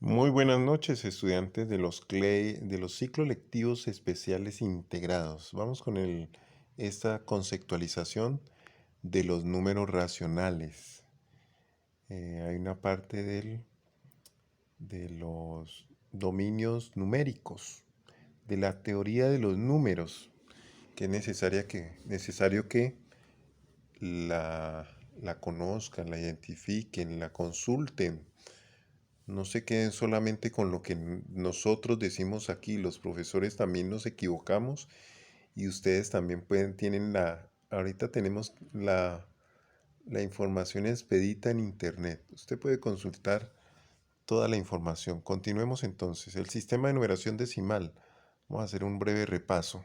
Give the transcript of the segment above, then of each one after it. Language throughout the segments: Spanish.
Muy buenas noches, estudiantes de los ciclos lectivos especiales integrados. Vamos con esta conceptualización de los números racionales. Hay una parte de los dominios numéricos, de la teoría de los números, que es necesario que la, la conozcan, la identifiquen, la consulten. No se queden solamente con lo que nosotros decimos aquí, los profesores también nos equivocamos y ustedes también ahorita tenemos la información expedita en internet. Usted puede consultar toda la información. Continuemos entonces. El sistema de numeración decimal. Vamos a hacer un breve repaso.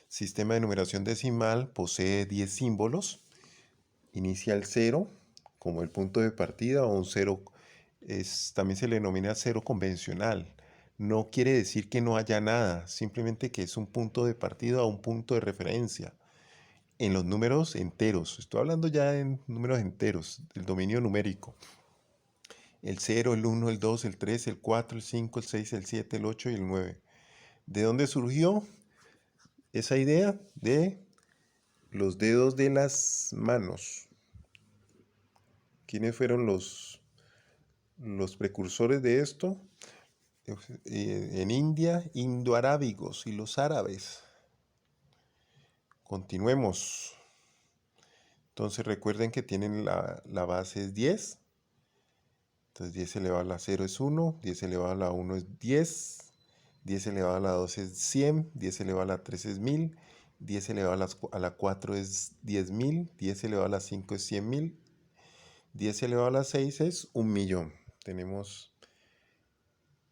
Sistema de numeración decimal posee 10 símbolos. Inicia el cero como el punto de partida o un cero también se le denomina cero convencional. No quiere decir que no haya nada, simplemente que es un punto de partida o un punto de referencia. En los números enteros, estoy hablando ya en números enteros, del dominio numérico. El cero, el uno, el 2, el 3, el 4, el 5, el 6, el 7, el 8 y el 9. ¿De dónde surgió esa idea? De los dedos de las manos. ¿Quiénes fueron los precursores de esto? En India, indoarábigos y los árabes. Continuemos. Entonces recuerden que tienen la base es 10. Entonces 10 elevado a la 0 es 1, 10 elevado a la 1 es 10, 10 elevado a la 2 es 100, 10 elevado a la 3 es 1000, 10 elevado a la 4 es 10.000, 10 elevado a la 5 es 100.000, 10 elevado a la 6 es 1.000.000. Tenemos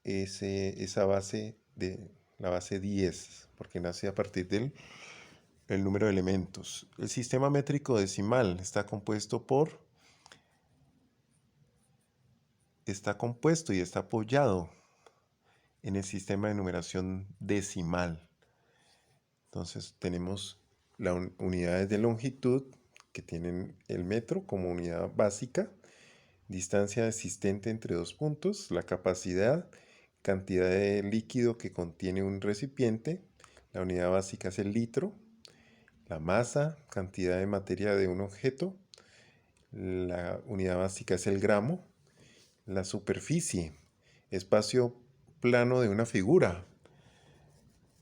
esa base de la base 10, porque nace a partir del el número de elementos. El sistema métrico decimal está compuesto y está apoyado en el sistema de numeración decimal. Entonces tenemos las unidades de longitud que tienen el metro como unidad básica, distancia existente entre dos puntos, la capacidad, cantidad de líquido que contiene un recipiente, la unidad básica es el litro, la masa, cantidad de materia de un objeto, la unidad básica es el gramo, la superficie, espacio plano de una figura.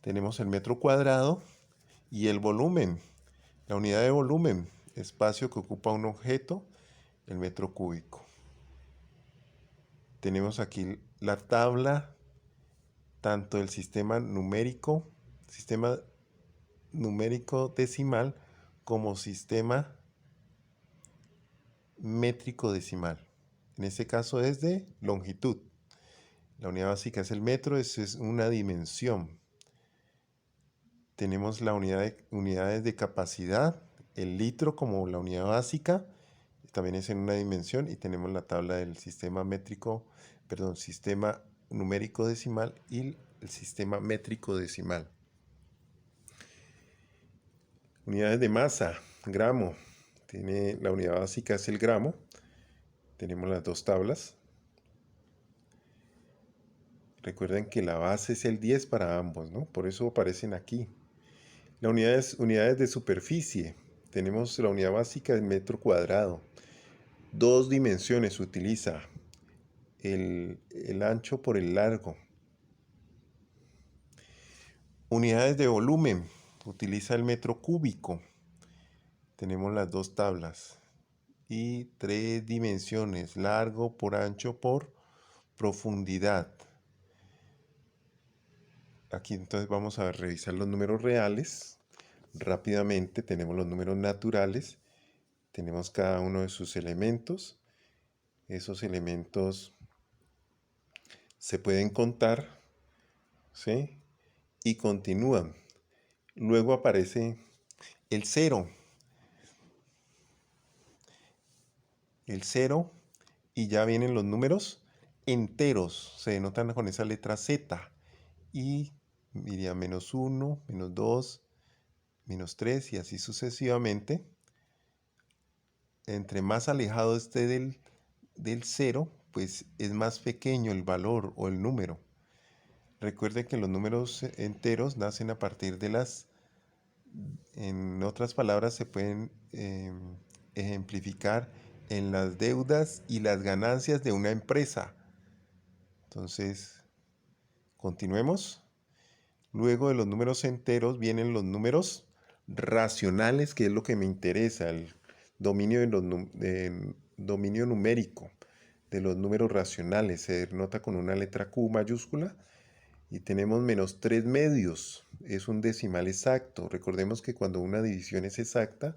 Tenemos el metro cuadrado y el volumen, la unidad de volumen, espacio que ocupa un objeto, el metro cúbico. Tenemos aquí la tabla tanto del sistema numérico decimal, como sistema métrico decimal. En este caso es de longitud. La unidad básica es el metro, es una dimensión. Tenemos unidades de capacidad, el litro como la unidad básica, también es en una dimensión, y tenemos la tabla del sistema numérico decimal y el sistema métrico decimal. Unidades de masa, gramo. La unidad básica es el gramo. Tenemos las dos tablas. Recuerden que la base es el 10 para ambos, ¿no? Por eso aparecen aquí. Unidades de superficie. Tenemos la unidad básica del metro cuadrado. Dos dimensiones utiliza. El ancho por el largo. Unidades de volumen. Utiliza el metro cúbico. Tenemos las dos tablas. Y tres dimensiones. Largo por ancho por profundidad. Aquí entonces vamos a revisar los números reales. Rápidamente tenemos los números naturales. Tenemos cada uno de sus elementos. Esos elementos se pueden contar, ¿sí? Y continúan. Luego aparece el cero. El cero y ya vienen los números enteros. Se denotan con esa letra Z. Y diría menos 1, menos 2, menos 3 y así sucesivamente. Entre más alejado esté del cero, pues es más pequeño el valor o el número. Recuerde que los números enteros nacen a partir de en otras palabras, se pueden ejemplificar en las deudas y las ganancias de una empresa. Entonces, continuemos. Luego de los números enteros vienen los números racionales, que es lo que me interesa, el dominio, dominio numérico de los números racionales. Se denota con una letra Q mayúscula y tenemos menos 3 medios. Es un decimal exacto. Recordemos que cuando una división es exacta,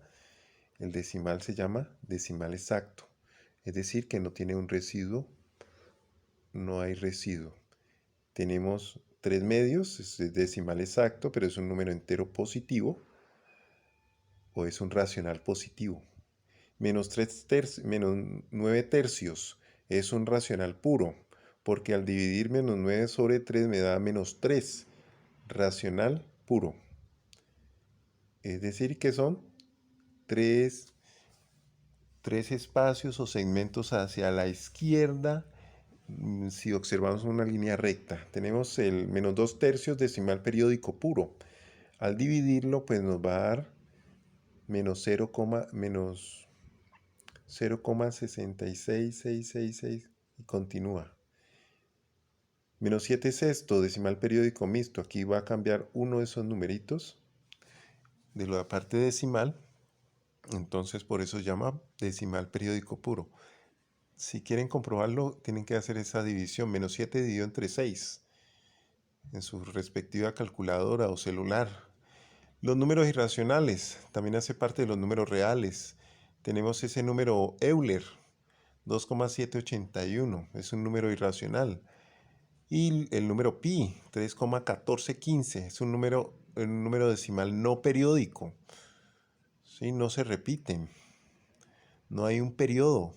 el decimal se llama decimal exacto. Es decir, que no tiene un residuo, no hay residuo. Tenemos 3 medios, es decimal exacto, pero es un número entero positivo o es un racional positivo. Menos 9 tercios es un racional puro, porque al dividir menos 9 sobre 3 me da menos 3, racional puro. Es decir, que son 3 espacios o segmentos hacia la izquierda. Si observamos una línea recta, tenemos el menos 2 tercios decimal periódico puro. Al dividirlo, pues nos va a dar menos 0,66666 y continúa. Menos 7 sexto decimal periódico mixto. Aquí va a cambiar uno de esos numeritos de la parte decimal. Entonces por eso se llama decimal periódico puro. Si quieren comprobarlo, tienen que hacer esa división. Menos 7 dividido entre 6 en su respectiva calculadora o celular. Los números irracionales también hace parte de los números reales. Tenemos ese número Euler, 2,781, es un número irracional. Y el número pi, 3,1415, es un número decimal no periódico. ¿Sí? No se repiten. No hay un periodo.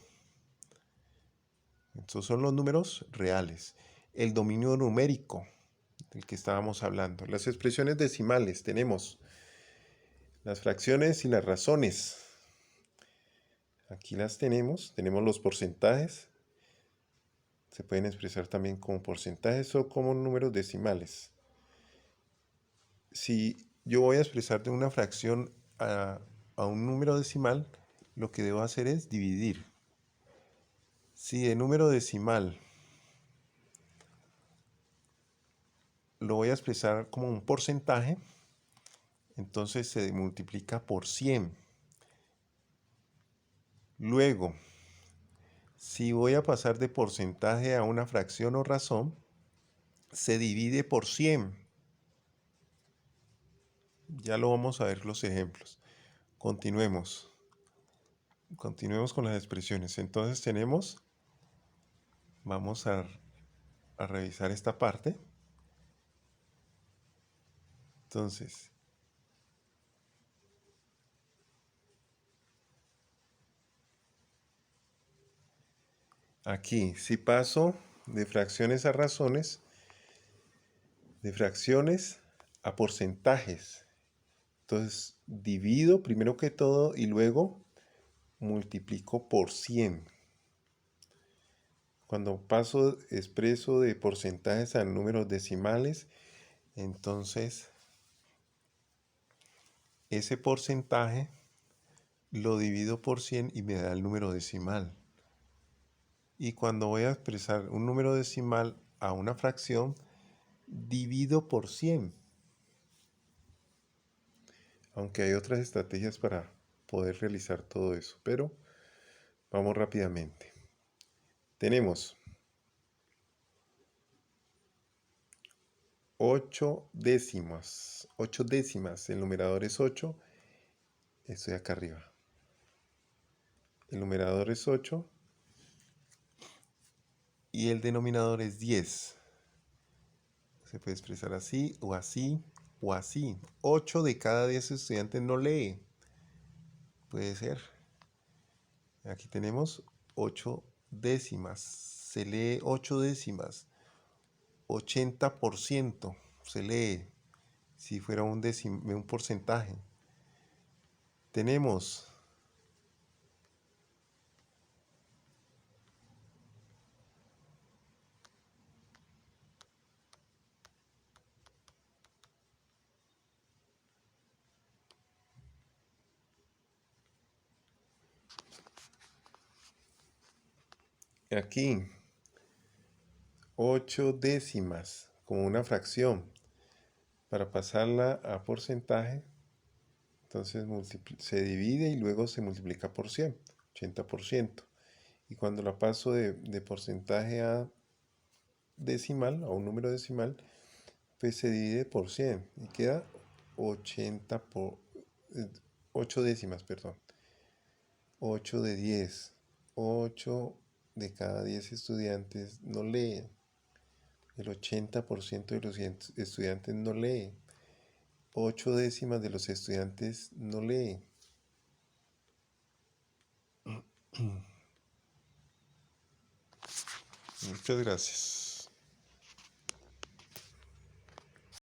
Estos son los números reales. El dominio numérico, del que estábamos hablando. Las expresiones decimales, tenemos las fracciones y las razones. Aquí las tenemos. Tenemos los porcentajes. Se pueden expresar también como porcentajes o como números decimales. Si yo voy a expresar de una fracción a un número decimal, lo que debo hacer es dividir. Si de número decimal lo voy a expresar como un porcentaje, entonces se multiplica por 100. Luego, si voy a pasar de porcentaje a una fracción o razón, se divide por 100. Ya lo vamos a ver los ejemplos. Continuemos. Continuemos con las expresiones. Entonces vamos a revisar esta parte. Entonces, aquí, si paso de fracciones a razones, de fracciones a porcentajes. Entonces, divido primero que todo y luego multiplico por 100. Cuando expreso de porcentajes a números decimales, entonces ese porcentaje lo divido por 100 y me da el número decimal. Y cuando voy a expresar un número decimal a una fracción, divido por 100. Aunque hay otras estrategias para poder realizar todo eso, pero vamos rápidamente. Tenemos 8 décimas. 8 décimas. El numerador es 8. Estoy acá arriba. El numerador es 8. Y el denominador es 10. Se puede expresar así o así o así. 8 de cada 10 estudiantes no lee. Puede ser. Aquí tenemos 8 décimas. Se lee 8 décimas. 80% se lee si fuera un porcentaje. Tenemos aquí 8 décimas como una fracción. Para pasarla a porcentaje, entonces se divide y luego se multiplica por 100, 80%. Y cuando la paso de porcentaje a decimal, a un número decimal, pues se divide por 100 y queda 8 décimas, perdón. 8 de 10. 8 de cada 10 estudiantes no leen. El 80% de los estudiantes no lee. 8 décimas de los estudiantes no lee. Muchas gracias.